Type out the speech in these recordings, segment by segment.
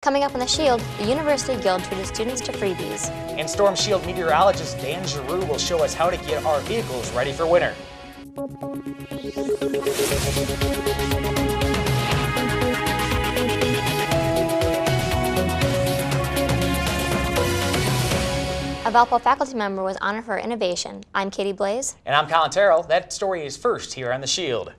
Coming up on The Shield, the University Guild treated students to freebies. And Storm Shield meteorologist Dan Giroux will show us how to get our vehicles ready for winter. A Valpo faculty member was honored for her innovation. I'm Katie Blaze. And I'm Colin Terrell. That story is first here on The Shield.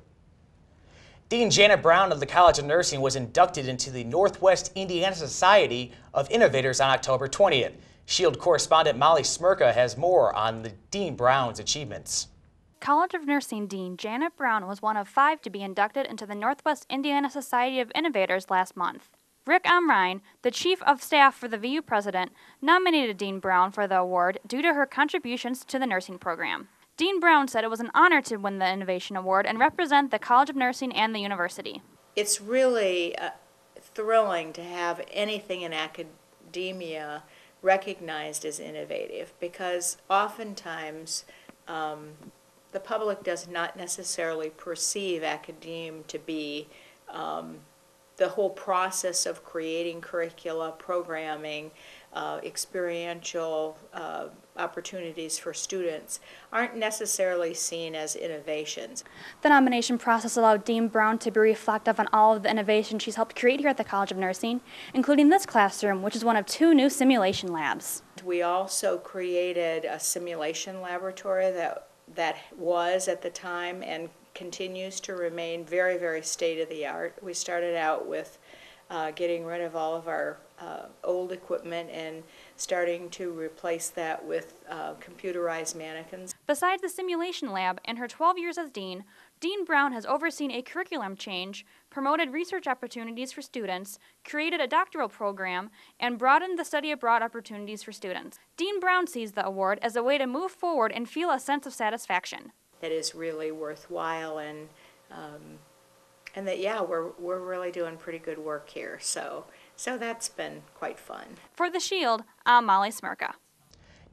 Dean Janet Brown of the College of Nursing was inducted into the Northwest Indiana Society of Innovators on October 20th. Shield correspondent Molly Smirka has more on the Dean Brown's achievements. College of Nursing Dean Janet Brown was one of 5 to be inducted into the Northwest Indiana Society of Innovators last month. Rick Amrine, the Chief of Staff for the VU President, nominated Dean Brown for the award due to her contributions to the nursing program. Dean Brown said it was an honor to win the Innovation Award and represent the College of Nursing and the university. It's really thrilling to have anything in academia recognized as innovative, because oftentimes the public does not necessarily perceive academia to be the whole process of creating curricula, programming, experiential opportunities for students aren't necessarily seen as innovations. The nomination process allowed Dean Brown to be reflective on all of the innovation she's helped create here at the College of Nursing, including this classroom, which is one of 2 new simulation labs. We also created a simulation laboratory that was at the time and continues to remain very, very state-of-the-art. We started out with getting rid of all of our old equipment and starting to replace that with computerized mannequins. Besides the simulation lab and her 12 years as dean, Dean Brown has overseen a curriculum change, promoted research opportunities for students, created a doctoral program, and broadened the study abroad opportunities for students. Dean Brown sees the award as a way to move forward and feel a sense of satisfaction. That is really worthwhile, and that, yeah, we're really doing pretty good work here. So that's been quite fun. For The Shield, I'm Molly Smirka.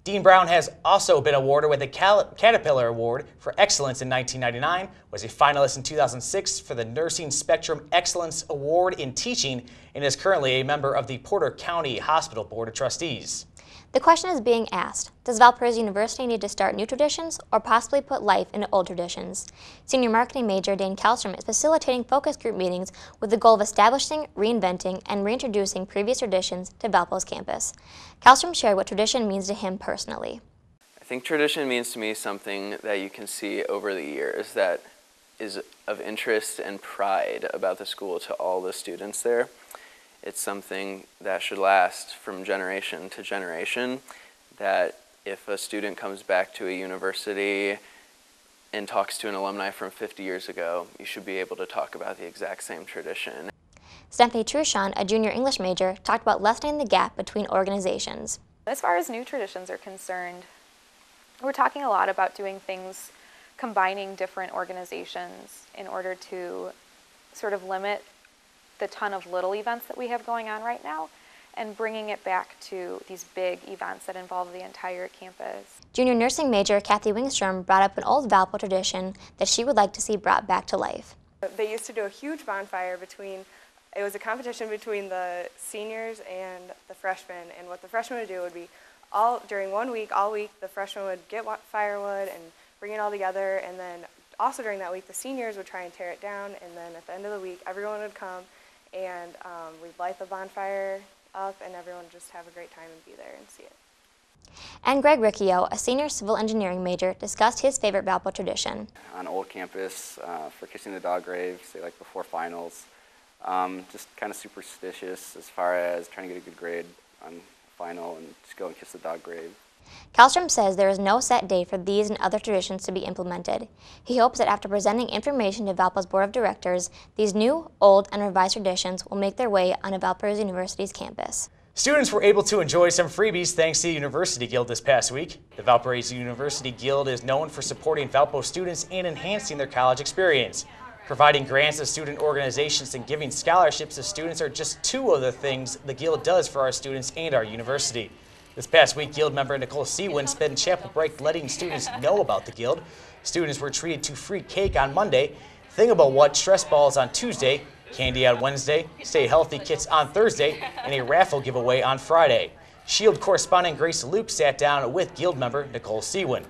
Dean Brown has also been awarded with the Caterpillar Award for Excellence in 1999, was a finalist in 2006 for the Nursing Spectrum Excellence Award in Teaching, and is currently a member of the Porter County Hospital Board of Trustees. The question is being asked, does Valparaiso University need to start new traditions or possibly put life into old traditions? Senior marketing major Dane Kallstrom is facilitating focus group meetings with the goal of establishing, reinventing, and reintroducing previous traditions to Valpo's campus. Kallstrom shared what tradition means to him personally. I think tradition means to me something that you can see over the years that is of interest and pride about the school to all the students there. It's something that should last from generation to generation, that if a student comes back to a university and talks to an alumni from 50 years ago, you should be able to talk about the exact same tradition. Stephanie Truchon, a junior English major, talked about lessening the gap between organizations. As far as new traditions are concerned, we're talking a lot about doing things, combining different organizations in order to sort of limit the ton of little events that we have going on right now and bringing it back to these big events that involve the entire campus. Junior nursing major Kathy Wingstrom brought up an old Valpo tradition that she would like to see brought back to life. They used to do a huge bonfire it was a competition between the seniors and the freshmen, and what the freshmen would do would be during 1 week, all week, the freshmen would get firewood and bring it all together, and then also during that week, the seniors would try and tear it down, and then at the end of the week, everyone would come and we'd light the bonfire up, and everyone would just have a great time and be there and see it. And Greg Riccio, a senior civil engineering major, discussed his favorite Valpo tradition. On old campus, for kissing the dog grave, say like before finals, just kind of superstitious as far as trying to get a good grade on final and just go and kiss the dog grave. Kallstrom says there is no set date for these and other traditions to be implemented. He hopes that after presenting information to Valpo's Board of Directors, these new, old, and revised traditions will make their way onto Valparaiso University's campus. Students were able to enjoy some freebies thanks to the University Guild this past week. The Valparaiso University Guild is known for supporting Valpo students and enhancing their college experience. Providing grants to student organizations and giving scholarships to students are just 2 of the things the Guild does for our students and our university. This past week, Guild member Nicole Seawin spent chapel break letting students know about the Guild. Students were treated to free cake on Monday, Think About What stress balls on Tuesday, Candy on Wednesday, Stay Healthy kits on Thursday, and a raffle giveaway on Friday. Shield correspondent Grace Loop sat down with Guild member Nicole Sewin.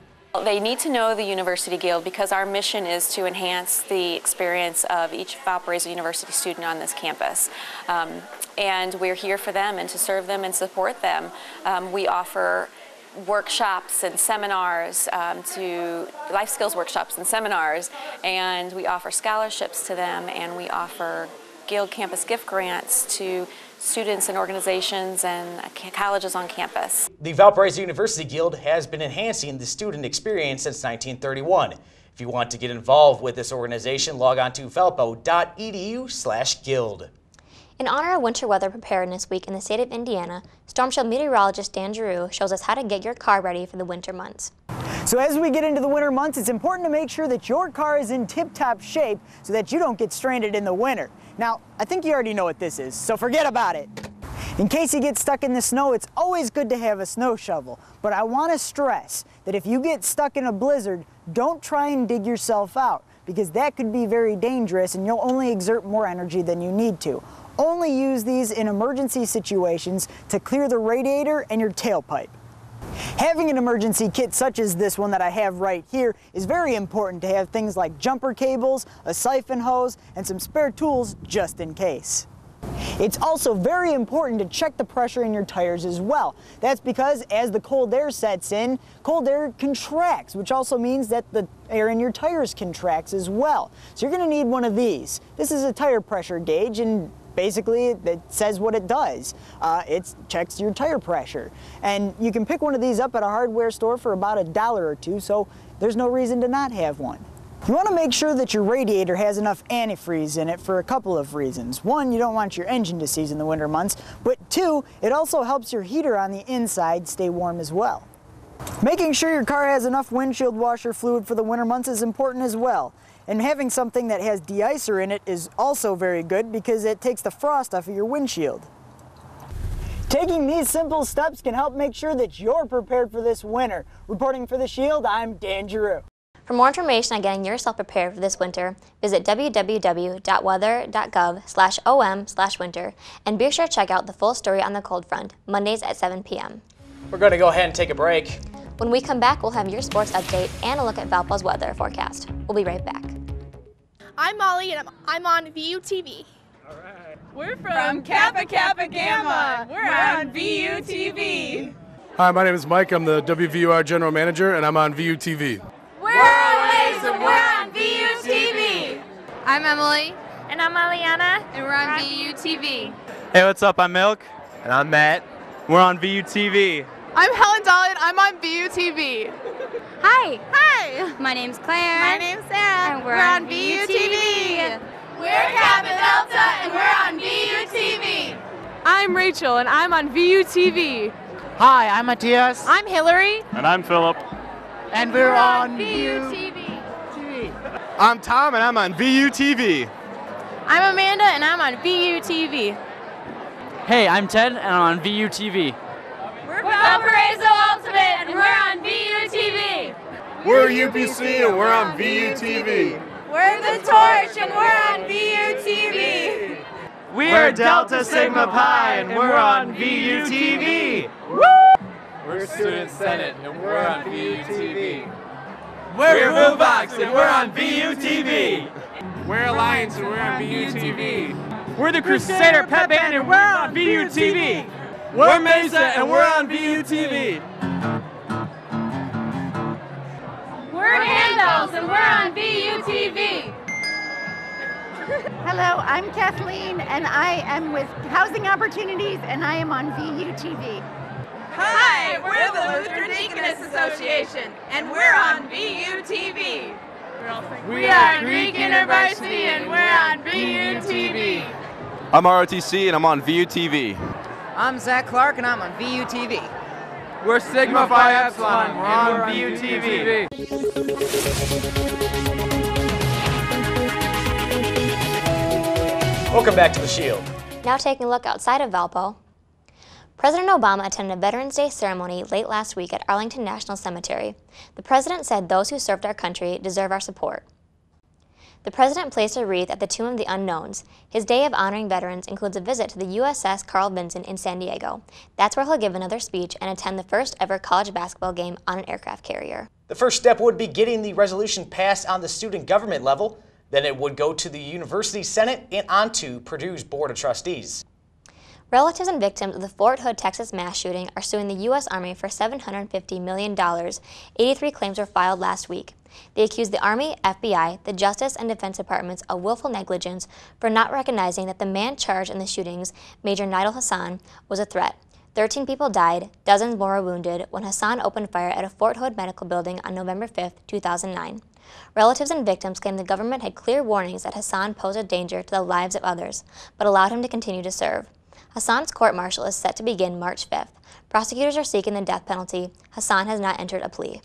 They need to know the University Guild because our mission is to enhance the experience of each Valparaiso University student on this campus. And we're here for them and to serve them and support them. We offer workshops and seminars, to life skills workshops and seminars, and we offer scholarships to them, and we offer Guild campus gift grants to students and organizations and colleges on campus. The Valparaiso University Guild has been enhancing the student experience since 1931. If you want to get involved with this organization, log on to valpo.edu/guild. In honor of Winter Weather Preparedness Week in the state of Indiana, Storm Shield meteorologist Dan Giroux shows us how to get your car ready for the winter months. So as we get into the winter months, it's important to make sure that your car is in tip-top shape so that you don't get stranded in the winter. Now, I think you already know what this is, so forget about it. In case you get stuck in the snow, it's always good to have a snow shovel, but I want to stress that if you get stuck in a blizzard, don't try and dig yourself out, because that could be very dangerous and you'll only exert more energy than you need to. Only use these in emergency situations to clear the radiator and your tailpipe. Having an emergency kit such as this one that I have right here is very important to have things like jumper cables, a siphon hose, and some spare tools just in case. It's also very important to check the pressure in your tires as well. That's because as the cold air sets in, cold air contracts, which also means that the air in your tires contracts as well. So you're going to need one of these. This is a tire pressure gauge, and basically it says what it does. It checks your tire pressure. And you can pick one of these up at a hardware store for about $1 or $2, so there's no reason to not have one. You want to make sure that your radiator has enough antifreeze in it for a couple of reasons. One, you don't want your engine to seize in the winter months, but two, it also helps your heater on the inside stay warm as well. Making sure your car has enough windshield washer fluid for the winter months is important as well. And having something that has de-icer in it is also very good because it takes the frost off of your windshield. Taking these simple steps can help make sure that you're prepared for this winter. Reporting for The Shield, I'm Dan Giroux. For more information on getting yourself prepared for this winter, visit www.weather.gov/om/winter and be sure to check out the full story on the cold front, Mondays at 7 p.m. We're going to go ahead and take a break. When we come back, we'll have your sports update and a look at Valpo's weather forecast. We'll be right back. I'm Molly and I'm on VUTV. All right. We're from Kappa Kappa Gamma. We're on VUTV. Hi, my name is Mike. I'm the WVUR General Manager and I'm on VUTV. We're always and we're on VUTV. I'm Emily. And I'm Aliana. And we're on VUTV. Hey, what's up? I'm Milk. And I'm Matt. We're on VUTV. I'm Helen Dollin. I'm on VUTV. Hi. Hi. My name's Claire. My name's Sarah. And we're on VUTV. We're Kappa Delta and we're on VUTV. I'm Rachel and I'm on VUTV. Hi, I'm Matthias. I'm Hillary. And I'm Philip. And we're on VUTV. I'm Tom and I'm on VUTV. I'm Amanda and I'm on VUTV. Hey, I'm Ted and I'm on VUTV. We're Valparaiso Ultimate and we're on VUTV. We're UPC and we're on VUTV. We're the Torch and we're on VUTV. We're Delta Sigma Pi and we're on VUTV. Woo! We're Student Senate and we're on VUTV. We're Boobox and we're on VUTV. We're Alliance and we're on VUTV. We're the Crusader Pep Band and we're on VUTV. We're Mesa and we're on VUTV. We're Handles and we're on VUTV. Hello, I'm Kathleen and I am with Housing Opportunities and I am on VUTV. Hi, we're the Lutheran Deaconess Association and we're on VUTV. We are Greek University and we're on VUTV. I'm ROTC and I'm on VUTV. I'm Zach Clark and I'm on VUTV. We're Sigma Phi Epsilon and we're on VUTV. Welcome back to The Shield. Now taking a look outside of Valpo. President Obama attended a Veterans Day ceremony late last week at Arlington National Cemetery. The president said those who served our country deserve our support. The president placed a wreath at the Tomb of the Unknowns. His day of honoring veterans includes a visit to the USS Carl Vinson in San Diego. That's where he'll give another speech and attend the first ever college basketball game on an aircraft carrier. The first step would be getting the resolution passed on the student government level. Then it would go to the University Senate and on to Purdue's Board of Trustees. Relatives and victims of the Fort Hood, Texas mass shooting are suing the U.S. Army for $750 million. 83 claims were filed last week. They accuse the Army, FBI, the Justice and Defense Departments of willful negligence for not recognizing that the man charged in the shootings, Major Nidal Hassan, was a threat. 13 people died, dozens more were wounded when Hassan opened fire at a Fort Hood medical building on November 5, 2009. Relatives and victims claim the government had clear warnings that Hassan posed a danger to the lives of others, but allowed him to continue to serve. Hassan's court-martial is set to begin March 5th. Prosecutors are seeking the death penalty. Hassan has not entered a plea.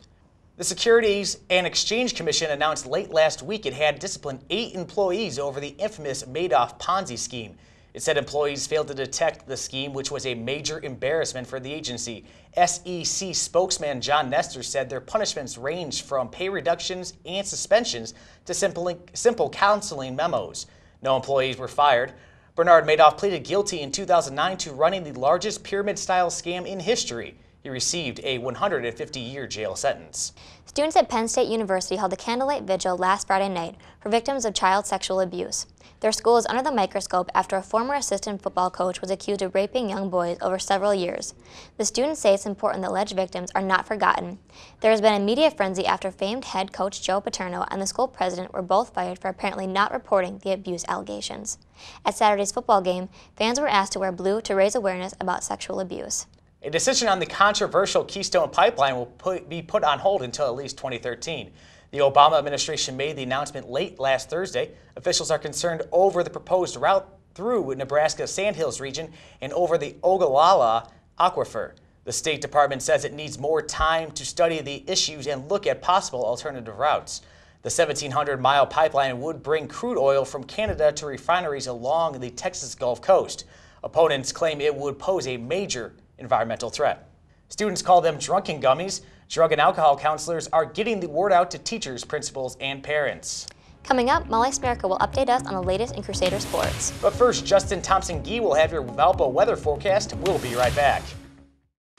The Securities and Exchange Commission announced late last week it had disciplined 8 employees over the infamous Madoff Ponzi scheme. It said employees failed to detect the scheme, which was a major embarrassment for the agency. SEC spokesman John Nestor said their punishments ranged from pay reductions and suspensions to simple counseling memos. No employees were fired. Bernard Madoff pleaded guilty in 2009 to running the largest pyramid-style scam in history. He received a 150-year jail sentence. Students at Penn State University held a candlelight vigil last Friday night for victims of child sexual abuse. Their school is under the microscope after a former assistant football coach was accused of raping young boys over several years. The students say it's important that alleged victims are not forgotten. There has been a media frenzy after famed head coach Joe Paterno and the school president were both fired for apparently not reporting the abuse allegations. At Saturday's football game, fans were asked to wear blue to raise awareness about sexual abuse. A decision on the controversial Keystone Pipeline will be put on hold until at least 2013. The Obama administration made the announcement late last Thursday. Officials are concerned over the proposed route through Nebraska's Sandhills region and over the Ogallala Aquifer. The State Department says it needs more time to study the issues and look at possible alternative routes. The 1,700-mile pipeline would bring crude oil from Canada to refineries along the Texas Gulf Coast. Opponents claim it would pose a major environmental threat. Students call them drunken gummies. Drug and alcohol counselors are getting the word out to teachers, principals, and parents. Coming up, Molly Smerka will update us on the latest in Crusader sports. But first, Justin Thompson-Gee will have your Valpo weather forecast. We'll be right back.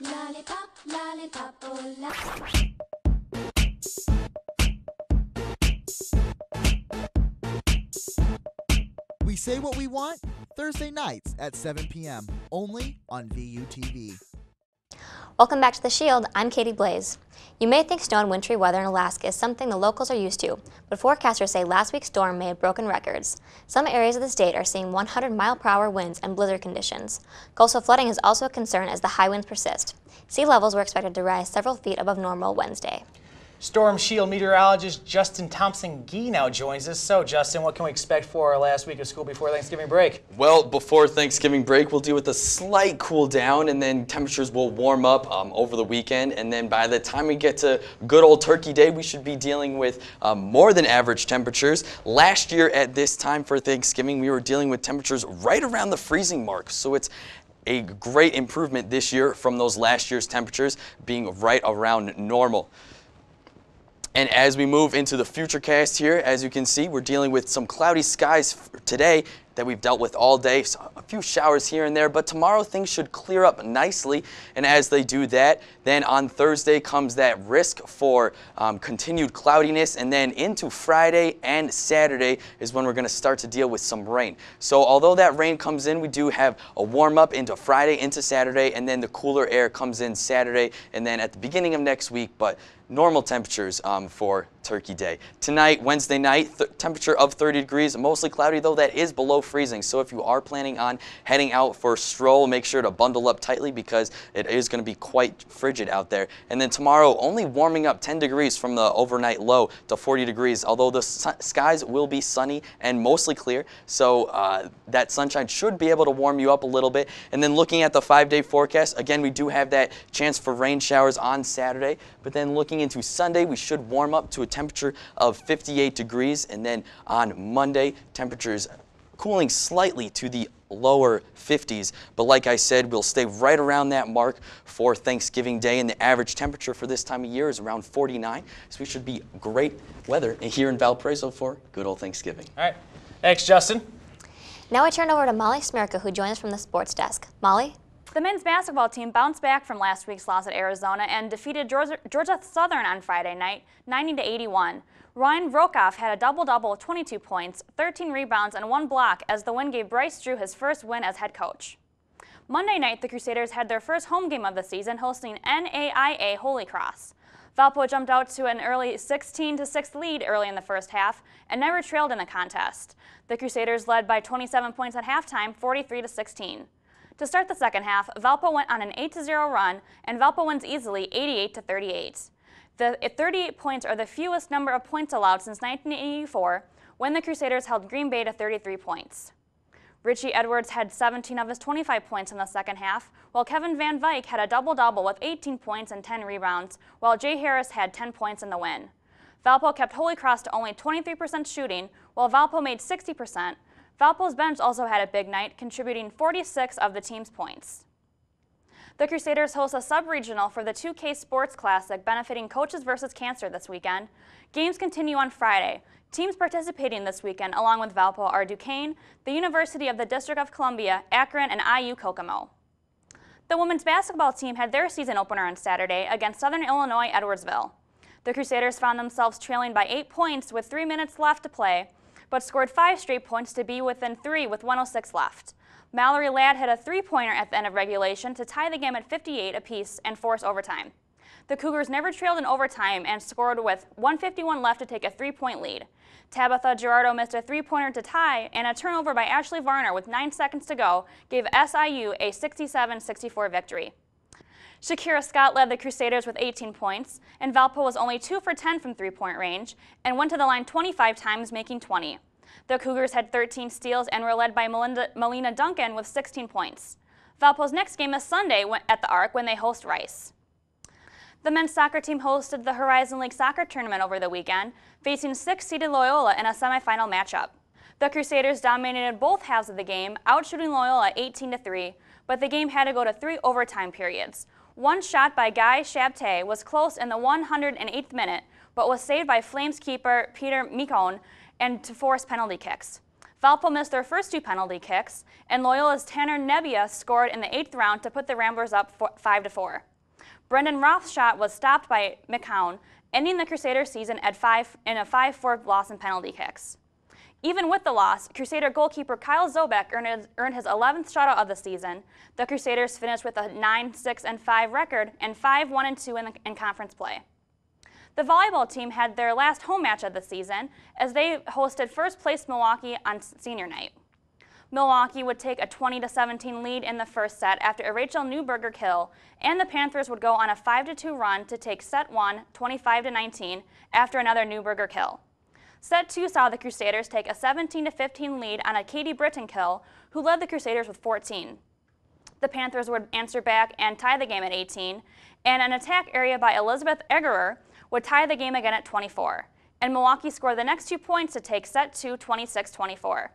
Lollipop, lollipop, oh, lollipop. We say what we want Thursday nights at 7 p.m. only on VUTV. Welcome back to The Shield. I'm Katie Blaze. You may think snow and wintry weather in Alaska is something the locals are used to, but forecasters say last week's storm may have broken records. Some areas of the state are seeing 100-mile-per-hour winds and blizzard conditions. Coastal flooding is also a concern as the high winds persist. Sea levels were expected to rise several feet above normal Wednesday. Storm Shield meteorologist Justin Thompson-Gee now joins us. So, Justin, what can we expect for our last week of school before Thanksgiving break? Well, before Thanksgiving break, we'll deal with a slight cool down, and then temperatures will warm up over the weekend. And then by the time we get to good old Turkey Day, we should be dealing with more than average temperatures. Last year at this time for Thanksgiving, we were dealing with temperatures right around the freezing mark. So it's a great improvement this year from those last year's temperatures being right around normal. And as we move into the future cast here, as you can see, we're dealing with some cloudy skies today that we've dealt with all day. So a few showers here and there, but tomorrow things should clear up nicely. And as they do that, then on Thursday comes that risk for continued cloudiness. And then into Friday and Saturday is when we're going to start to deal with some rain. So although that rain comes in, we do have a warm up into Friday, into Saturday, and then the cooler air comes in Saturday and then at the beginning of next week. But normal temperatures for Turkey Day. Tonight, Wednesday night, temperature of 30 degrees, mostly cloudy, though that is below freezing. So if you are planning on heading out for a stroll, make sure to bundle up tightly because it is going to be quite frigid out there. And then tomorrow, only warming up 10 degrees from the overnight low to 40 degrees, although the skies will be sunny and mostly clear. So that sunshine should be able to warm you up a little bit. And then looking at the 5-day forecast, again, we do have that chance for rain showers on Saturday. But then looking into Sunday, we should warm up to a temperature of 58 degrees. And then on Monday, temperatures cooling slightly to the lower 50s. But like I said, we'll stay right around that mark for Thanksgiving Day, and the average temperature for this time of year is around 49. So we should be great weather here in Valparaiso for good old Thanksgiving. All right. Thanks, Justin. Now I turn over to Molly Smirka, who joins us from the sports desk. Molly? The men's basketball team bounced back from last week's loss at Arizona and defeated Georgia Southern on Friday night, 90-81. Ryan Brokoff had a double-double of 22 points, 13 rebounds, and 1 block as the win gave Bryce Drew his first win as head coach. Monday night, the Crusaders had their first home game of the season, hosting NAIA Holy Cross. Valpo jumped out to an early 16-6 lead early in the first half and never trailed in the contest. The Crusaders led by 27 points at halftime, 43-16. To start the second half, Valpo went on an 8-0 run, and Valpo wins easily, 88-38. The 38 points are the fewest number of points allowed since 1984, when the Crusaders held Green Bay to 33 points. Richie Edwards had 17 of his 25 points in the second half, while Kevin Van Vyk had a double-double with 18 points and 10 rebounds, while Jay Harris had 10 points in the win. Valpo kept Holy Cross to only 23% shooting, while Valpo made 60%. Valpo's bench also had a big night, contributing 46 of the team's points. The Crusaders host a sub-regional for the 2K Sports Classic benefiting Coaches vs. Cancer this weekend. Games continue on Friday. Teams participating this weekend along with Valpo are Duquesne, the University of the District of Columbia, Akron, and IU Kokomo. The women's basketball team had their season opener on Saturday against Southern Illinois Edwardsville. The Crusaders found themselves trailing by 8 points with 3 minutes left to play, but scored 5 straight points to be within 3 with 1:06 left. Mallory Ladd hit a 3-pointer at the end of regulation to tie the game at 58 apiece and force overtime. The Cougars never trailed in overtime and scored with 1:51 left to take a 3-point lead. Tabitha Gerardo missed a 3-pointer to tie, and a turnover by Ashley Varner with 9 seconds to go gave SIU a 67-64 victory. Shakira Scott led the Crusaders with 18 points, and Valpo was only 2 for 10 from 3-point range and went to the line 25 times, making 20. The Cougars had 13 steals and were led by Melina Duncan with 16 points. Valpo's next game is Sunday at the Arc when they host Rice. The men's soccer team hosted the Horizon League soccer tournament over the weekend, facing 6th-seeded Loyola in a semifinal matchup. The Crusaders dominated both halves of the game, outshooting Loyola 18-3, but the game had to go to 3 overtime periods. One shot by Guy Shabte was close in the 108th minute, but was saved by Flames keeper Peter Micone and to force penalty kicks. Valpo missed their first 2 penalty kicks, and Loyola's Tanner Nebbia scored in the 8th round to put the Ramblers up 5-4. Brendan Roth's shot was stopped by McCown, ending the Crusaders' season at 5 in a 5-4 loss in penalty kicks. Even with the loss, Crusader goalkeeper Kyle Zobek earned his 11th shutout of the season. The Crusaders finished with a 9-6-5 record and 5-1-2 in conference play. The volleyball team had their last home match of the season as they hosted first-place Milwaukee on senior night. Milwaukee would take a 20-17 lead in the first set after a Rachel Newberger kill, and the Panthers would go on a 5-2 run to take set 1, 25-19, after another Newberger kill. Set 2 saw the Crusaders take a 17-15 lead on a Katie Britton kill, who led the Crusaders with 14. The Panthers would answer back and tie the game at 18, and an attack area by Elizabeth Eggerer would tie the game again at 24, and Milwaukee scored the next 2 points to take set 2, 26-24.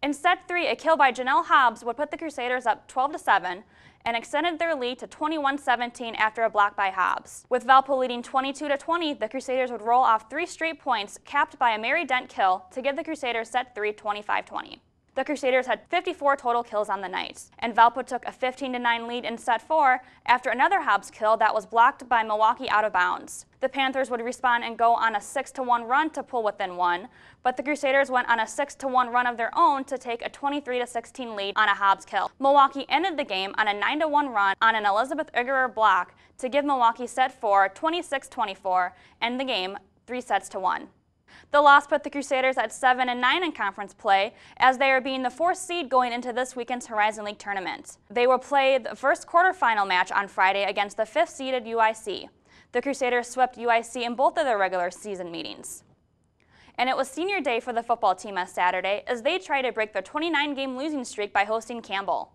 In set 3, a kill by Janelle Hobbs would put the Crusaders up 12-7 and extended their lead to 21-17 after a block by Hobbs. With Valpo leading 22-20, the Crusaders would roll off 3 straight points capped by a Mary Dent kill to give the Crusaders set 3, 25-20. The Crusaders had 54 total kills on the night, and Valpo took a 15-9 lead in set 4 after another Hobbs kill that was blocked by Milwaukee out of bounds. The Panthers would respond and go on a 6-1 run to pull within 1, but the Crusaders went on a 6-1 run of their own to take a 23-16 lead on a Hobbs kill. Milwaukee ended the game on a 9-1 run on an Elizabeth Eggerer block to give Milwaukee set 4, 26-24, and the game 3-1. The loss put the Crusaders at 7-9 in conference play, as they are being the 4th seed going into this weekend's Horizon League tournament. They will play the first quarterfinal match on Friday against the 5th-seeded UIC. The Crusaders swept UIC in both of their regular season meetings. And it was senior day for the football team on Saturday as they tried to break their 29-game losing streak by hosting Campbell.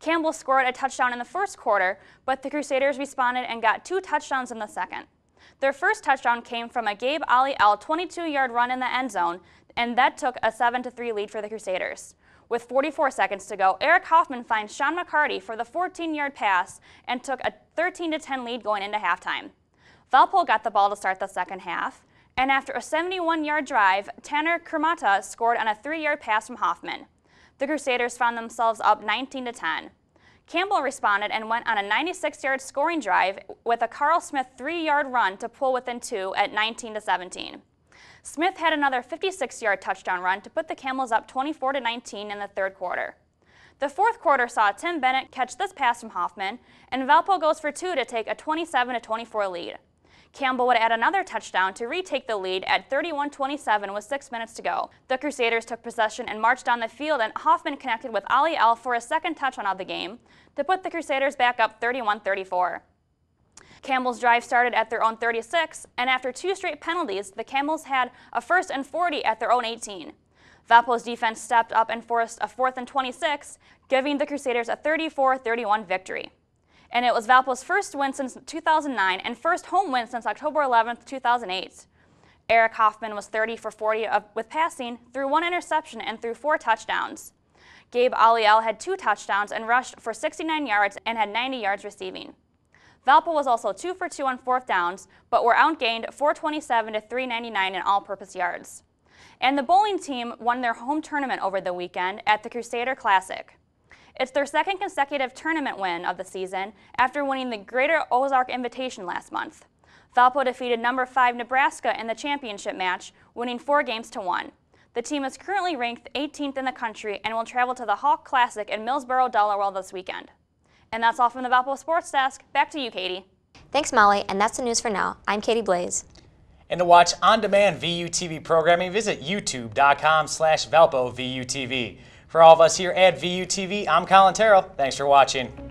Campbell scored a touchdown in the first quarter, but the Crusaders responded and got 2 touchdowns in the second. Their first touchdown came from a Gabe Ali El 22-yard run in the end zone, and that took a 7-3 lead for the Crusaders. With 44 seconds to go, Eric Hoffman finds Sean McCarty for the 14-yard pass and took a 13-10 lead going into halftime. Valpo got the ball to start the second half, and after a 71-yard drive, Tanner Kermata scored on a 3-yard pass from Hoffman. The Crusaders found themselves up 19-10. Campbell responded and went on a 96-yard scoring drive with a Carl Smith 3-yard run to pull within 2 at 19-17. Smith had another 56-yard touchdown run to put the Camels up 24-19 in the third quarter. The fourth quarter saw Tim Bennett catch this pass from Hoffman, and Valpo goes for 2 to take a 27-24 lead. Campbell would add another touchdown to retake the lead at 31-27 with 6 minutes to go. The Crusaders took possession and marched down the field, and Hoffman connected with Ali L for a second touchdown of the game to put the Crusaders back up 31-34. Campbell's drive started at their own 36, and after 2 straight penalties, the Camels had a 1st and 40 at their own 18. Valpo's defense stepped up and forced a 4th and 26, giving the Crusaders a 34-31 victory. And it was Valpo's first win since 2009 and first home win since October 11, 2008. Eric Hoffman was 30 for 40 with passing, threw 1 interception, and threw 4 touchdowns. Gabe Aliel had 2 touchdowns and rushed for 69 yards and had 90 yards receiving. Valpo was also 2 for 2 on 4th downs, but were outgained 427 to 399 in all-purpose yards. And the bowling team won their home tournament over the weekend at the Crusader Classic. It's their 2nd consecutive tournament win of the season after winning the Greater Ozark Invitation last month. Valpo defeated number 5 Nebraska in the championship match, winning 4-1. The team is currently ranked 18th in the country and will travel to the Hawk Classic in Millsboro, Delaware this weekend. And that's all from the Valpo Sports Desk. Back to you, Katie. Thanks, Molly, and that's the news for now. I'm Katie Blaze. And to watch on-demand VUTV programming, visit youtube.com/ValpoVUTV. For all of us here at VUTV, I'm Colin Terrell. Thanks for watching.